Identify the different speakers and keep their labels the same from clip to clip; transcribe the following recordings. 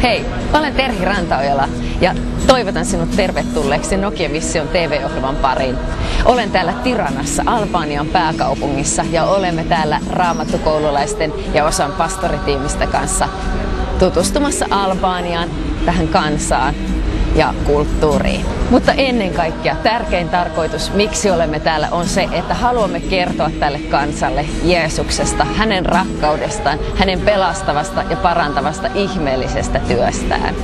Speaker 1: Hei, olen Terhi Rantaojala ja toivotan sinut tervetulleeksi Nokia Vision TV-ohjelman pariin. Olen täällä Tiranassa, Albanian pääkaupungissa, ja olemme täällä raamattukoululaisten ja osan pastoritiimistä kanssa tutustumassa Albaniaan, tähän kansaan ja kulttuuriin. Mutta ennen kaikkea tärkein tarkoitus, miksi olemme täällä, on se, että haluamme kertoa tälle kansalle Jeesuksesta, hänen rakkaudestaan, hänen pelastavasta ja parantavasta ihmeellisestä työstään.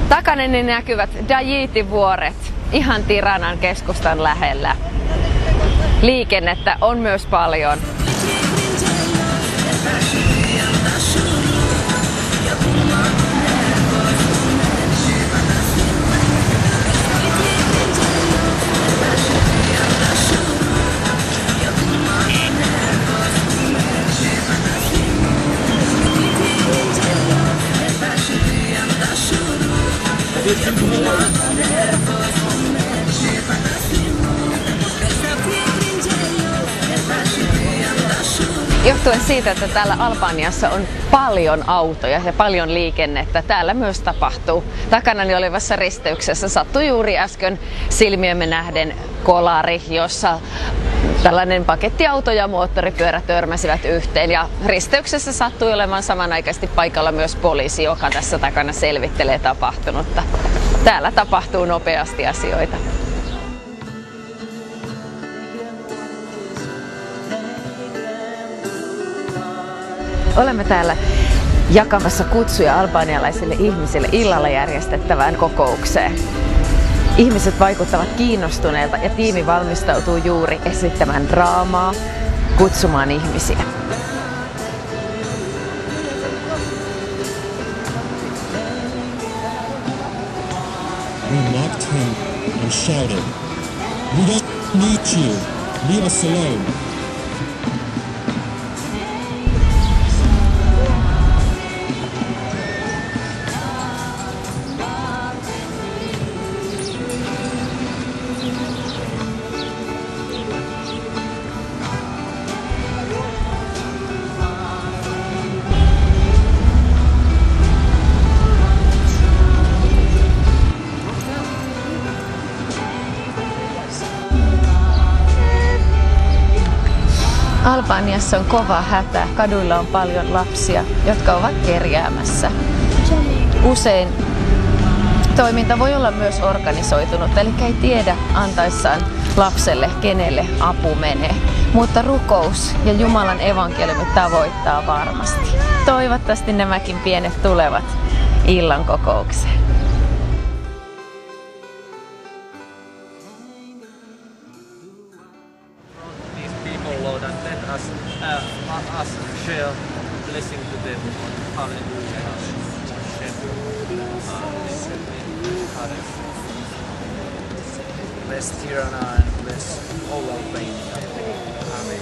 Speaker 1: Takaneni näkyvät Dajiti-vuoret ihan Tiranan keskustan lähellä. Liikennettä on myös paljon. Johtuen siitä, että täällä Albaniassa on paljon autoja ja paljon liikennettä, täällä myös tapahtuu. Takanani olevassa risteyksessä sattui juuri äsken silmiemme nähden kolari, jossa tällainen pakettiauto ja moottoripyörä törmäsivät yhteen, ja risteyksessä sattui olemaan samanaikaisesti paikalla myös poliisi, joka tässä takana selvittelee tapahtunutta. Täällä tapahtuu nopeasti asioita. Olemme täällä jakamassa kutsuja albanialaisille ihmisille illalla järjestettävään kokoukseen. Ihmiset vaikuttavat kiinnostuneilta ja tiimi valmistautuu juuri esittämään draamaa, kutsumaan ihmisiä.
Speaker 2: We mocked him and shouted, "We don't need you, leave us alone."
Speaker 1: Albaniassa on kova hätä. Kaduilla on paljon lapsia, jotka ovat kerjäämässä. Usein toiminta voi olla myös organisoitunut, eli ei tiedä antaessaan lapselle, kenelle apu menee. Mutta rukous ja Jumalan evankeliumi tavoittaa varmasti. Toivottavasti nämäkin pienet tulevat illan kokoukseen.
Speaker 3: Lord, and let us share blessing to them. Hallelujah. Bless Tirana and bless all Albania. Amen.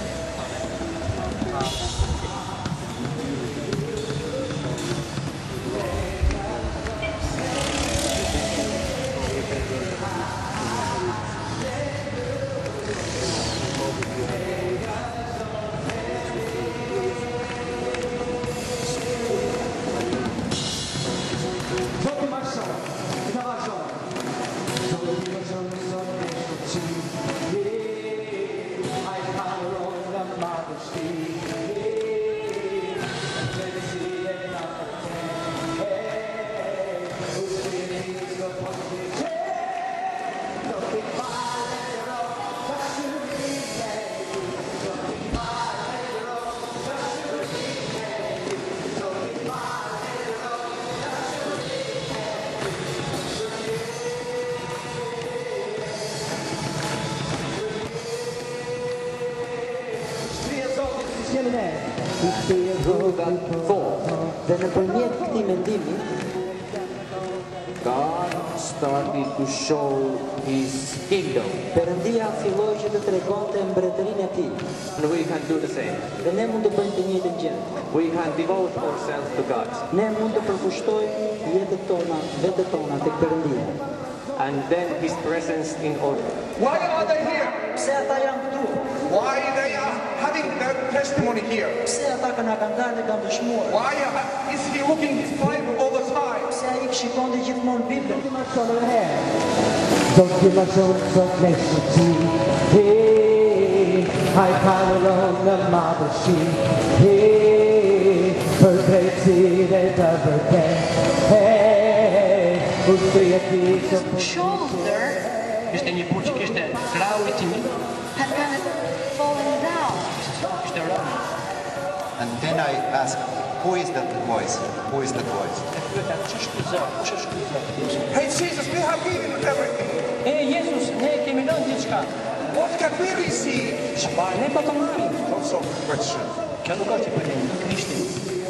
Speaker 4: Dhe në përmjet këtij mendimi,
Speaker 3: God started to show his kingdom.
Speaker 4: Perëndia filloi që të tregonte mbretërinë e tij.
Speaker 3: And we can do the same.
Speaker 4: Dhe ne mund të bëjmë të njëjtën gjë.
Speaker 3: We can devote ourselves to God.
Speaker 4: Ne mund të përkushtojmë jetët tona, vetët tona tek Perëndia.
Speaker 3: And then his presence in order.
Speaker 5: Why are they here?
Speaker 4: Pse ata janë këtu?
Speaker 5: Why they are having their testimony here?
Speaker 4: Pse ata kanë dalë dhe kanë dëshmuar?
Speaker 5: Why is he looking his Bible all the time?
Speaker 4: Pse ai shikon gjithmonë Biblën?
Speaker 6: Don't give my soul some place to tea. Hey, I found on the marble sheet. Hey, perplexed and overcame. Hey, who's the
Speaker 7: shoulder had kind of fallen down.
Speaker 8: And then I asked, who is that voice? Who is that voice?
Speaker 5: Hey Jesus, we have given you everything. What can we receive? Lots of questions.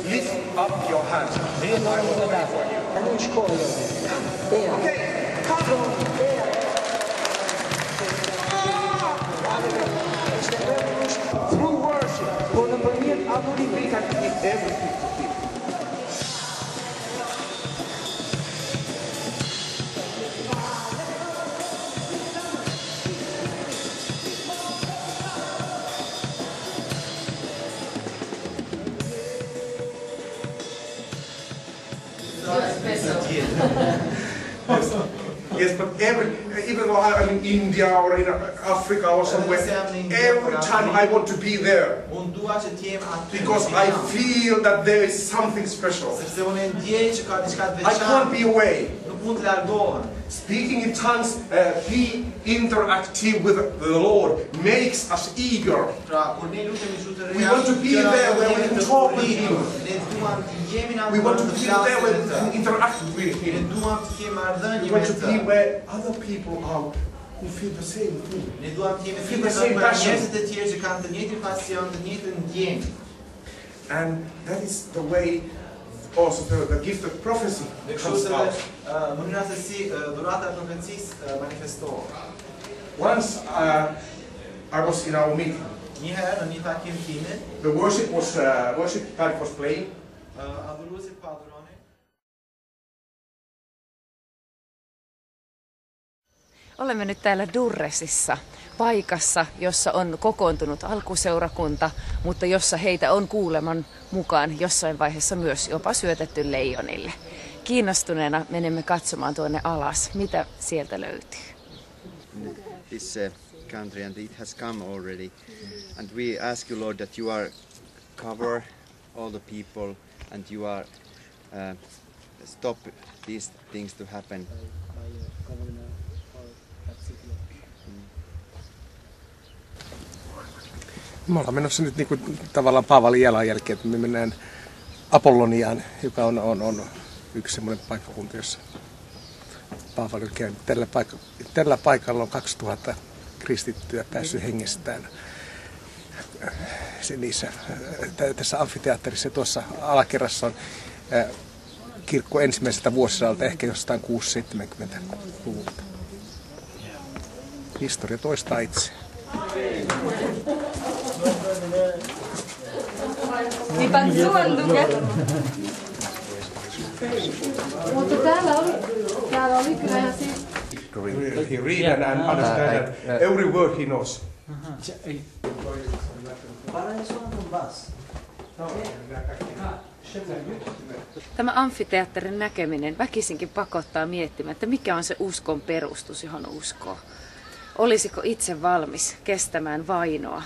Speaker 5: Lift up your hands. I will pray for you. Okay, come on. Through worship, we can give everything to Him. Yes, but even though I'm in India or in Africa or somewhere, every time I want to be there because I feel that there is something special. I can't be away. Speaking in tongues, be interactive with the Lord makes us eager. We want to be there where we can talk with Him. We want to be there where we can interact with Him. We want to be where other people are who feel the same thing. Feel the same passion. And that is the way also the gift of prophecy comes out. Once I was in our meeting. The worship band was playing.
Speaker 1: Olemme nyt täällä Durresissa, paikassa, jossa on kokoontunut alkuseurakunta, mutta jossa heitä on kuuleman mukaan jossain vaiheessa myös jopa syötetty leijonille. Kiinnostuneena menemme katsomaan tuonne alas, mitä sieltä löytyy.
Speaker 8: This country and it has come already, and we ask you, Lord, that you are cover all the people and you are stop these things to happen.
Speaker 9: Me ollaan menossa nyt niin kuin tavallaan Paavalin jalanjälkeen, että me mennään Apolloniaan, joka on yksi semmoinen paikkakunta, jossa Paavali on käynyt. Tällä paikalla on 2000 kristittyä päässyt hengestään. Tässä amfiteatterissa tuossa alakerrassa on kirkko ensimmäiseltä vuosisadalta, ehkä jostain 670-luvulta. Historia toistaa itse.
Speaker 7: Mutta täällä oli kyllä ihan siis...
Speaker 5: He read and understand that every word he knows.
Speaker 1: Tämä amfiteatterin näkeminen väkisinkin pakottaa miettimään, että mikä on se uskon perustus, johon uskoo. Olisiko itse valmis kestämään vainoa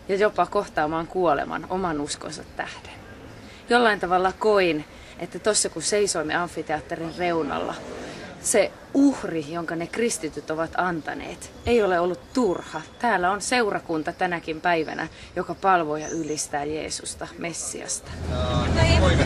Speaker 1: ja jopa kohtaamaan kuoleman oman uskonsa tähden? Jollain tavalla koin, että tuossa kun seisoimme amfiteatterin reunalla, se uhri, jonka ne kristityt ovat antaneet, ei ole ollut turha. Täällä on seurakunta tänäkin päivänä, joka palvoo ja ylistää Jeesusta, Messiasta.
Speaker 8: Poika